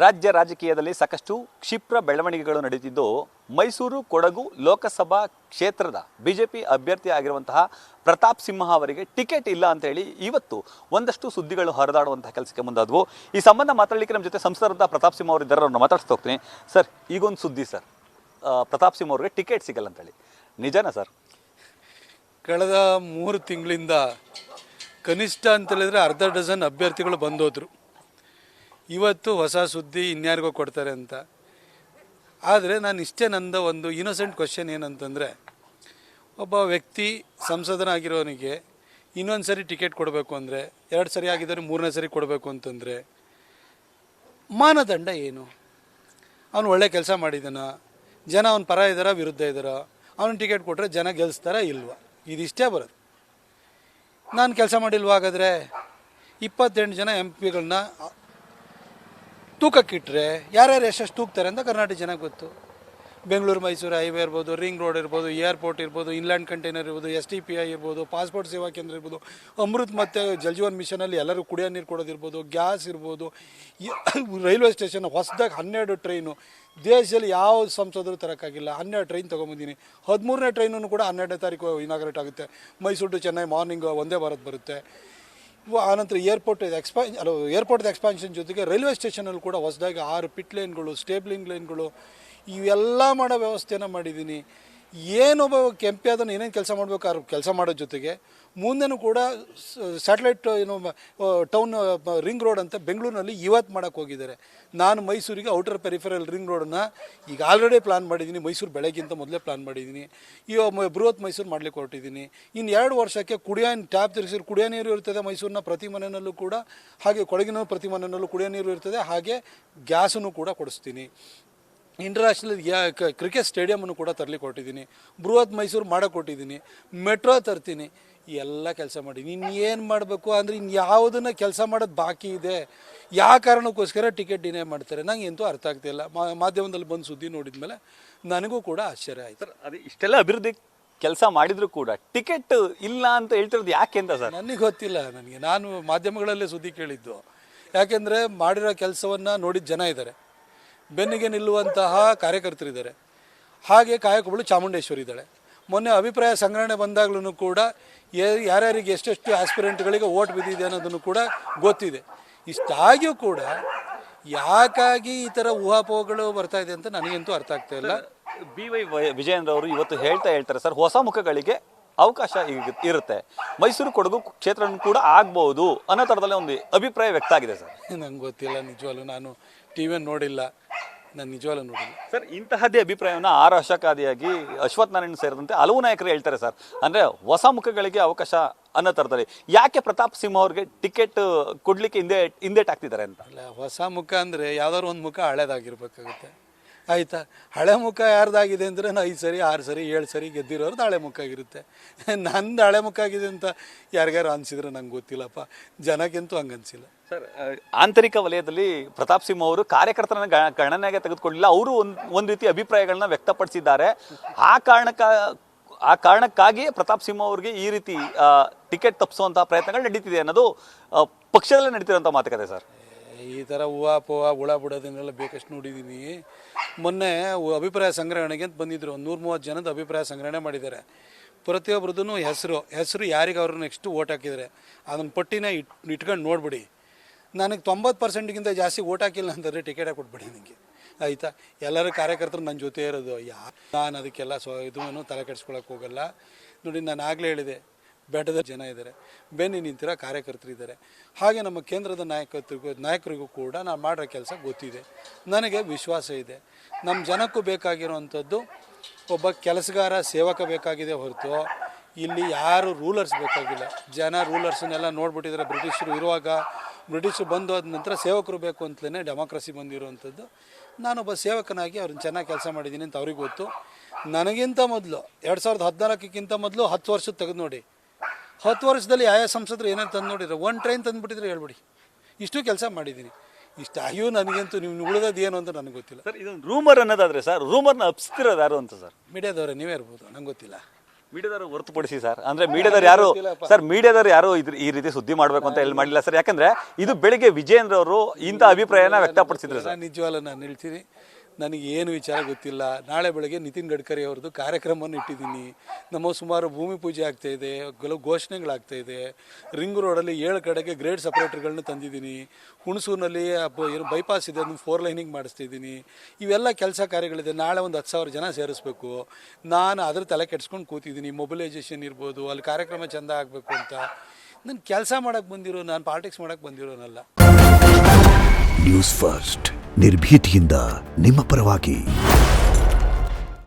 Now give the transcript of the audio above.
ರಾಜ್ಯ ರಾಜಕೀಯದಲ್ಲಿ ಸಾಕಷ್ಟು ಕ್ಷಿಪ್ರ ಬೆಳವಣಿಗೆಗಳು ನಡೆಯುತ್ತಿದ್ದು ಮೈಸೂರು ಕೊಡಗು ಲೋಕಸಭಾ ಕ್ಷೇತ್ರದ ಬಿಜೆಪಿ ಅಭ್ಯರ್ಥಿ ಆಗಿರುವಂತಹ ಪ್ರತಾಪ್ ಸಿಂಹ ಅವರಿಗೆ ಟಿಕೆಟ್ ಇಲ್ಲ ಅಂತ ಹೇಳಿ ಇವತ್ತು ಒಂದಷ್ಟು ಸುದ್ದಿಗಳು ಹರಿದಾಡುವಂತಹ ಕೆಲಸಕ್ಕೆ ಮುಂದಾದವು. ಈ ಸಂಬಂಧ ಮಾತಾಡಲಿಕ್ಕೆ ನಮ್ಮ ಜೊತೆ ಸಂಸದರಾದ ಪ್ರತಾಪ್ ಸಿಂಹ ಅವರು ಇದ್ದಾರೆ, ಅವ್ರನ್ನ ಮಾತಾಡ್ತಾ ಹೋಗ್ತೀನಿ. ಸರ್, ಈಗೊಂದು ಸುದ್ದಿ ಸರ್, ಪ್ರತಾಪ್ ಸಿಂಹ ಅವರಿಗೆ ಟಿಕೆಟ್ ಸಿಗಲ್ಲ ಅಂತೇಳಿ, ನಿಜನಾ ಸರ್? ಕಳೆದ 3 ತಿಂಗಳಿಂದ ಕನಿಷ್ಠ ಅಂತ ಹೇಳಿದ್ರೆ ಅರ್ಧ ಡಜನ್ ಅಭ್ಯರ್ಥಿಗಳು ಬಂದೋದ್ರು. ಇವತ್ತು ಹೊಸ ಸುದ್ದಿ ಇನ್ಯಾರಿಗೋ ಕೊಡ್ತಾರೆ ಅಂತ. ಆದರೆ ನಾನು ಇಷ್ಟೇ, ನಂದ ಒಂದು ಇನ್ನೋಸೆಂಟ್ ಕ್ವಶನ್ ಏನಂತಂದರೆ, ಒಬ್ಬ ವ್ಯಕ್ತಿ ಸಂಸದನಾಗಿರೋನಿಗೆ ಇನ್ನೊಂದು ಸರಿ ಟಿಕೆಟ್ ಕೊಡಬೇಕು ಅಂದರೆ, 2 ಸರಿ ಆಗಿದ್ದರೆ 3ನೇ ಸರಿ ಕೊಡಬೇಕು ಅಂತಂದರೆ ಮಾನದಂಡ ಏನು? ಅವನು ಒಳ್ಳೆ ಕೆಲಸ ಮಾಡಿದ್ದಾನ, ಜನ ಅವನ ಪರ ಇದ್ದಾರ ವಿರುದ್ಧ ಇದ್ದಾರ, ಅವನು ಟಿಕೆಟ್ ಕೊಟ್ಟರೆ ಜನ ಗೆಲ್ಲಿಸ್ತಾರ ಇಲ್ವಾ? ಇದಿಷ್ಟೇ ಬರೋದು. ನಾನು ಕೆಲಸ ಮಾಡಿಲ್ವ ಹಾಗಾದರೆ 28 ಜನ MP ಗಳನ್ನ ತೂಕಕ್ಕಿಟ್ರೆ ಯಾರ್ಯಾರು ಎಷ್ಟೆಷ್ಟು ತೂಗ್ತಾರೆ ಅಂತ ಕರ್ನಾಟಕ ಜನ ಗೊತ್ತು. ಬೆಂಗಳೂರು ಮೈಸೂರು ಹೈವೇ ಇರ್ಬೋದು, ರಿಂಗ್ ರೋಡ್ ಇರ್ಬೋದು, ಏರ್ಪೋರ್ಟ್ ಇರ್ಬೋದು, ಇನ್ಲ್ಯಾಂಡ್ ಕಂಟೈನರ್ ಇರ್ಬೋದು, STPI ಇರ್ಬೋದು, ಪಾಸ್ಪೋರ್ಟ್ ಸೇವಾ ಕೇಂದ್ರ ಇರ್ಬೋದು, ಅಮೃತ್ ಮತ್ತು ಜಲಜೀವನ್ ಮಿಷನಲ್ಲಿ ಎಲ್ಲರೂ ಕುಡಿಯೋ ನೀರು ಕೊಡೋದಿರ್ಬೋದು, ಗ್ಯಾಸ್ ಇರ್ಬೋದು, ರೈಲ್ವೆ ಸ್ಟೇಷನ್ ಹೊಸದಾಗಿ 12 ಟ್ರೈನು ದೇಶದಲ್ಲಿ ಯಾವ ಸಂಸದರು ತರೋಕ್ಕಾಗಿಲ್ಲ. 12 ಟ್ರೈನ್ ತೊಗೊಂಬಂದಿನಿ. 13ನೇ ಟ್ರೈನೂ ಕೂಡ 12ನೇ ತಾರೀಕು ಇನಾಗ್ರೇಟ್ ಆಗುತ್ತೆ. ಮೈಸೂರು ಟು ಚೆನ್ನೈ ಮಾರ್ನಿಂಗ್ ಒಂದೇ ಭಾರತ್ ಬರುತ್ತೆ. ಆನಂತರ ಏರ್ಪೋರ್ಟ್ದ ಎಕ್ಸ್ಪಾನ್ಷನ್ ಜೊತೆಗೆ ರೈಲ್ವೆ ಸ್ಟೇಷನಲ್ಲಿ ಕೂಡ ಹೊಸದಾಗಿ 6 ಪಿಟ್ ಲೈನ್ಗಳು, ಸ್ಟೇಬ್ಲಿಂಗ್ ಲೈನ್ಗಳು ಇವೆಲ್ಲ ಮಾಡೋ ವ್ಯವಸ್ಥೆನ ಮಾಡಿದ್ದೀನಿ. ಏನೊಬ್ಬ MP ಅದನ್ನು ಏನೇನು ಕೆಲಸ ಮಾಡಬೇಕಾದ್ರೆ ಕೆಲಸ ಮಾಡೋ ಜೊತೆಗೆ ಮುಂದೆನೂ ಕೂಡ ಸ್ಯಾಟಲೈಟ್ ಟೌನ್ ರಿಂಗ್ ರೋಡ್ ಅಂತ ಬೆಂಗಳೂರಿನಲ್ಲಿ ಇವತ್ತು ಮಾಡೋಕ್ಕೆ ಹೋಗಿದ್ದಾರೆ. ನಾನು ಮೈಸೂರಿಗೆ ಔಟರ್ ಪೆರಿಫೆರಲ್ ರಿಂಗ್ ರೋಡನ್ನು ಈಗ ಆಲ್ರೆಡಿ ಪ್ಲಾನ್ ಮಾಡಿದ್ದೀನಿ. ಮೈಸೂರು ಬೆಳಗ್ಗಿಂತ ಮೊದಲೇ ಪ್ಲಾನ್ ಮಾಡಿದ್ದೀನಿ. ಈಗ ಬೃಹತ್ ಮೈಸೂರು ಮಾಡಲಿಕ್ಕೆ ಹೊರಟಿದ್ದೀನಿ. ಇನ್ನು 2 ವರ್ಷಕ್ಕೆ ಟ್ಯಾಪ್ ತಿರುಗಿಸಿದ್ರೆ ಕುಡಿಯೋ ನೀರು ಇರ್ತದೆ ಮೈಸೂರಿನ ಪ್ರತಿ ಮನೆಯಲ್ಲೂ ಕೂಡ, ಹಾಗೆ ಕೊಡಗಿನ ಪ್ರತಿ ಮನೆಯಲ್ಲೂ ಕುಡಿಯೋ ನೀರು ಇರ್ತದೆ, ಹಾಗೆ ಗ್ಯಾಸನ್ನು ಕೂಡ ಕೊಡಿಸ್ತೀನಿ. ಇಂಟರ್ನ್ಯಾಷನಲ್ ಕ್ರಿಕೆಟ್ ಸ್ಟೇಡಿಯಮನ್ನು ಕೂಡ ತರಲಿಕ್ಕೆ ಹೊರಟಿದ್ದೀನಿ. ಬೃಹತ್ ಮೈಸೂರು ಮಾಡೋಕ್ಕೆ ಕೊಟ್ಟಿದ್ದೀನಿ. ಮೆಟ್ರೋ ತರ್ತೀನಿ. ಎಲ್ಲ ಕೆಲಸ ಮಾಡಿ ಇನ್ನೇನು ಮಾಡಬೇಕು ಅಂದರೆ ಇನ್ಯಾವುದನ್ನು ಕೆಲಸ ಮಾಡೋದು ಬಾಕಿ ಇದೆ. ಯಾವ ಕಾರಣಕ್ಕೋಸ್ಕರ ಟಿಕೆಟ್ ಡಿನೇ ಮಾಡ್ತಾರೆ ನಂಗೆ ಎಂತೂ ಅರ್ಥ ಆಗ್ತಿಲ್ಲ. ಮಾಧ್ಯಮದಲ್ಲಿ ಬಂದು ಸುದ್ದಿ ನೋಡಿದ ಮೇಲೆ ನನಗೂ ಕೂಡ ಆಶ್ಚರ್ಯ ಆಯಿತು. ಅದು ಇಷ್ಟೆಲ್ಲ ಅಭಿವೃದ್ಧಿ ಕೆಲಸ ಮಾಡಿದರೂ ಕೂಡ ಟಿಕೆಟ್ ಇಲ್ಲ ಅಂತ ಹೇಳ್ತಿರೋದು ಯಾಕೆ ಅಂತ ಸರ್? ನನಗೆ ಗೊತ್ತಿಲ್ಲ. ನಾನು ಮಾಧ್ಯಮಗಳಲ್ಲೇ ಸುದ್ದಿ ಕೇಳಿದ್ದು. ಯಾಕೆಂದರೆ ಮಾಡಿರೋ ಕೆಲಸವನ್ನು ನೋಡಿದ ಜನ ಇದ್ದಾರೆ, ಬೆನ್ನಿಗೆ ನಿಲ್ಲುವಂತಹ ಕಾರ್ಯಕರ್ತರಿದ್ದಾರೆ, ಹಾಗೆ ಕಾಯಕಗಳು ಚಾಮುಂಡೇಶ್ವರಿ ಇದ್ದಾಳೆ. ಮೊನ್ನೆ ಅಭಿಪ್ರಾಯ ಸಂಗ್ರಹಣೆ ಬಂದಾಗ್ಲೂ ಕೂಡ ಯಾರ್ಯಾರಿಗೆ ಎಷ್ಟೆಷ್ಟು ಆಸ್ಪಿರೆಂಟ್ಗಳಿಗೆ ಓಟ್ ಬಿದ್ದಿದೆ ಅನ್ನೋದನ್ನು ಕೂಡ ಗೊತ್ತಿದೆ. ಇಷ್ಟಾಗಿಯೂ ಕೂಡ ಯಾಕಾಗಿ ಈ ಥರ ಊಹಾಪೋಹಗಳು ಬರ್ತಾ ಇದೆ ಅಂತ ನನಗಂತೂ ಅರ್ಥ ಆಗ್ತಾ ಇಲ್ಲ. BY ವಿಜಯೇಂದ್ರ ಅವರು ಇವತ್ತು ಹೇಳ್ತಾರೆ ಸರ್, ಹೊಸ ಮುಖಗಳಿಗೆ ಅವಕಾಶ ಇರುತ್ತೆ, ಮೈಸೂರು ಕೊಡಗು ಕ್ಷೇತ್ರ ಕೂಡ ಆಗ್ಬಹುದು ಅನ್ನೋ ಥರದಲ್ಲೇ ಒಂದು ಅಭಿಪ್ರಾಯ ವ್ಯಕ್ತ ಆಗಿದೆ ಸರ್. ನಂಗೆ ಗೊತ್ತಿಲ್ಲ, ನಿಜವಾಗ್ಲೂ ನಾನು TV ನೋಡಿಲ್ಲ, ನಾನು ನಿಜವಾಗ್ಲೂ ನೋಡಿಲ್ಲ ಸರ್. ಇಂತಹದ್ದೇ ಅಭಿಪ್ರಾಯವನ್ನು ಆರ್ ಅಶೋಕಾದಿಯಾಗಿ ಅಶ್ವಥ್ ನಾರಾಯಣ್ ಸೇರಿದಂತೆ ಹಲವು ನಾಯಕರು ಹೇಳ್ತಾರೆ ಸರ್. ಅಂದರೆ ಹೊಸ ಮುಖಗಳಿಗೆ ಅವಕಾಶ ಅನ್ನೋ ಥರದಲ್ಲಿ ಯಾಕೆ ಪ್ರತಾಪ್ ಸಿಂಹ ಅವ್ರಿಗೆ ಟಿಕೆಟ್ ಕೊಡ್ಲಿಕ್ಕೆ ಹಿಂದೇಟಾಗ್ತಿದ್ದಾರೆ ಅಂತ? ಅಲ್ಲ, ಹೊಸ ಮುಖ ಅಂದರೆ ಯಾವ್ದಾದ್ರು ಒಂದು ಮುಖ ಹಳೇದಾಗಿರ್ಬೇಕಾಗುತ್ತೆ, ಆಯಿತಾ? ಹಳೆ ಮುಖ ಯಾರ್ದಾಗಿದೆ ಅಂದರೆ 5 ಸರಿ 6 ಸರಿ 7 ಸರಿ ಗೆದ್ದಿರೋರ್ದು ಹಳೆ ಮುಖ ಆಗಿರುತ್ತೆ. ನಂದು ಹಳೆ ಮುಖ ಆಗಿದೆ ಅಂತ ಯಾರಿಗಾರು ಅನಿಸಿದ್ರೆ ನಂಗೆ ಗೊತ್ತಿಲ್ಲಪ್ಪ, ಜನಕ್ಕಂತೂ ಹಂಗೆ ಅನಿಸಿಲ್ಲ ಸರ್. ಆಂತರಿಕ ವಲಯದಲ್ಲಿ ಪ್ರತಾಪ್ ಸಿಂಹ ಅವರು ಕಾರ್ಯಕರ್ತರನ್ನ ಗಣನೆಗೆ ತೆಗೆದುಕೊಳ್ಳಿಲ್ಲ. ಅವರು ಒಂದು ರೀತಿ ಅಭಿಪ್ರಾಯಗಳನ್ನ ವ್ಯಕ್ತಪಡಿಸಿದ್ದಾರೆ. ಆ ಕಾರಣಕ್ಕಾಗಿಯೇ ಪ್ರತಾಪ್ ಸಿಂಹ ಅವರಿಗೆ ಈ ರೀತಿ ಟಿಕೆಟ್ ತಪ್ಪಿಸುವಂತಹ ಪ್ರಯತ್ನಗಳು ನಡೀತಿದೆ ಅನ್ನೋದು ಪಕ್ಷದಲ್ಲೇ ನಡೀತಿರುವಂಥ ಮಾತುಕತೆ ಸರ್. ಈ ಥರ ಹೂವು ಹುಳ ಬಿಡೋದನ್ನೆಲ್ಲ ಬೇಕಷ್ಟು ನೋಡಿದ್ದೀನಿ. ಮೊನ್ನೆ ಅಭಿಪ್ರಾಯ ಸಂಗ್ರಹಣೆಗೆ ಅಂತ ಬಂದಿದ್ದರು. 130 ಜನದ ಅಭಿಪ್ರಾಯ ಸಂಗ್ರಹಣೆ ಮಾಡಿದ್ದಾರೆ. ಪ್ರತಿಯೊಬ್ಬರದ್ದು ಹೆಸರು ಯಾರಿಗೆ ಅವರು ನೆಕ್ಸ್ಟ್ ಓಟ್ ಹಾಕಿದ್ದಾರೆ ಅದನ್ನು ಪಟ್ಟಿನ ಇಟ್ಕೊಂಡು ನೋಡ್ಬಿಡಿ. ನನಗೆ 90%ಗಿಂತ ಜಾಸ್ತಿ ಓಟ್ ಹಾಕಿಲ್ಲ ಅಂತಂದರೆ ಟಿಕೆಟೇ ಕೊಟ್ಬಿಡಿ ನನಗೆ, ಆಯಿತಾ? ಎಲ್ಲರೂ ಕಾರ್ಯಕರ್ತರು ನನ್ನ ಜೊತೆ ಇರೋದು. ನಾನು ಅದಕ್ಕೆಲ್ಲ ಇದನ್ನು ತಲೆ ಕೆಡಿಸ್ಕೊಳಕ್ಕೆ ಹೋಗಲ್ಲ. ನೋಡಿ, ನಾನು ಆಗಲೇ ಹೇಳಿದೆ, ಬೆಟ್ಟದ ಜನ ಇದ್ದಾರೆ, ಬೆನ್ನಿ ನಿಂತಿರೋ ಕಾರ್ಯಕರ್ತರಿದ್ದಾರೆ. ಹಾಗೆ ನಮ್ಮ ಕೇಂದ್ರದ ನಾಯಕರಿಗೂ ಕೂಡ ನಾನು ಮಾಡೋ ಕೆಲಸ ಗೊತ್ತಿದೆ, ನನಗೆ ವಿಶ್ವಾಸ ಇದೆ. ನಮ್ಮ ಜನಕ್ಕೂ ಬೇಕಾಗಿರುವಂಥದ್ದು ಒಬ್ಬ ಕೆಲಸಗಾರ ಸೇವಕ ಬೇಕಾಗಿದೆ ಹೊರತು ಇಲ್ಲಿ ಯಾರು ರೂಲರ್ಸ್ ಬೇಕಾಗಿಲ್ಲ. ಜನ ರೂಲರ್ಸನ್ನೆಲ್ಲ ನೋಡ್ಬಿಟ್ಟಿದ್ದಾರೆ. ಬ್ರಿಟಿಷರು ಬಂದೋದ ನಂತರ ಸೇವಕರು ಬೇಕು ಅಂತಲೇ ಡೆಮಾಕ್ರಸಿ ಬಂದಿರುವಂಥದ್ದು. ನಾನೊಬ್ಬ ಸೇವಕನಾಗಿ ಅವ್ರನ್ನ ಚೆನ್ನಾಗಿ ಕೆಲಸ ಮಾಡಿದ್ದೀನಿ ಅಂತ ಅವ್ರಿಗೆ ಗೊತ್ತು. ನನಗಿಂತ ಮೊದಲು 2014ಕ್ಕಿಂತ ಮೊದಲು 10 ವರ್ಷದ ತೆಗೆದು ನೋಡಿ, 10 ವರ್ಷದಲ್ಲಿ ಯಾವ ಸಂಸದರು ಏನೇನು ತಂದು ನೋಡಿದ್ರೆ 1 ಟ್ರೈನ್ ತಂದುಬಿಟ್ಟಿದ್ರೆ ಹೇಳ್ಬಿಡಿ. ಇಷ್ಟು ಕೆಲಸ ಮಾಡಿದ್ದೀನಿ. ಇಷ್ಟಾಗಿಯೂ ನನಗಂತೂ ನೀವು ಉಳಿದದ್ದು ಏನು ಅಂತ ನನಗೆ ಗೊತ್ತಿಲ್ಲ ಸರ್. ಇದೊಂದು ರೂಮರ್ ಅನ್ನೋದಾದರೆ ಸರ್, ರೂಮರ್ನ ಅಪ್ಸ್ತಿರೋದು ಯಾರು ಅಂತ ಸರ್? ಮೀಡಿಯಾದವರೇ ನೀವೇ ಇರ್ಬೋದು, ನಂಗೆ ಗೊತ್ತಿಲ್ಲ. ಮೀಡಿಯಾದವರು ಹೊರತುಪಡಿಸಿ ಸರ್, ಅಂದ್ರೆ ಮೀಡಿಯಾದವ್ರು ಯಾರು ಸರ್, ಮೀಡಿಯಾದವ್ರು ಯಾರು ಈ ರೀತಿ ಸುದ್ದಿ ಮಾಡಬೇಕು ಅಂತ ಎಲ್ಲಿ ಮಾಡಿಲ್ಲ ಸರ್. ಯಾಕಂದ್ರೆ ಇದು ಬೆಳಿಗ್ಗೆ ವಿಜಯೇಂದ್ರ ಅವರು ಇಂಥ ಅಭಿಪ್ರಾಯನ ವ್ಯಕ್ತಪಡಿಸಿದ್ರು ಸರ್. ನಿಜವಾಗ್ಲೂ ನಾನು ಹೇಳ್ತೀನಿ, ನನಗೆ ಏನು ವಿಚಾರ ಗೊತ್ತಿಲ್ಲ. ನಾಳೆ ಬೆಳಗ್ಗೆ ನಿತಿನ್ ಗಡ್ಕರಿ ಅವ್ರದ್ದು ಕಾರ್ಯಕ್ರಮವನ್ನು ಇಟ್ಟಿದ್ದೀನಿ. ನಮ್ಮ ಸುಮಾರು ಭೂಮಿ ಪೂಜೆ ಆಗ್ತಾಯಿದೆ, ಕೆಲವು ಘೋಷಣೆಗಳಾಗ್ತಾಯಿದೆ. ರಿಂಗ್ ರೋಡಲ್ಲಿ 7 ಕಡೆಗೆ ಗ್ರೇಡ್ ಸಪ್ರೇಟರ್ಗಳನ್ನ ತಂದಿದ್ದೀನಿ. ಹುಣಸೂರಿನಲ್ಲಿ ಏನು ಬೈಪಾಸ್ ಇದೆ, ಅದನ್ನು 4 ಲೈನಿಂಗ್ ಮಾಡಿಸ್ತಿದ್ದೀನಿ. ಇವೆಲ್ಲ ಕೆಲಸ ಕಾರ್ಯಗಳಿದೆ. ನಾಳೆ ಒಂದು 10,000 ಜನ ಸೇರಿಸ್ಬೇಕು. ನಾನು ಅದ್ರ ತಲೆ ಕೆಡ್ಸ್ಕೊಂಡು ಕೂತಿದ್ದೀನಿ. ಮೊಬಿಲೈಸೇಷನ್ ಇರ್ಬೋದು, ಅಲ್ಲಿ ಕಾರ್ಯಕ್ರಮ ಚೆಂದ ಆಗಬೇಕು ಅಂತ. ನಾನು ಕೆಲಸ ಮಾಡೋಕ್ಕೆ ಬಂದಿರೋ, ನಾನು ಪಾಲಿಟಿಕ್ಸ್ ಮಾಡೋಕ್ಕೆ ಬಂದಿರೋನಲ್ಲ. ನ್ಯೂಸ್ ಫಸ್ಟ್ ನಿರ್ಭೀತಿಯಿಂದ ನಿಮ್ಮ ಪರವಾಗಿ.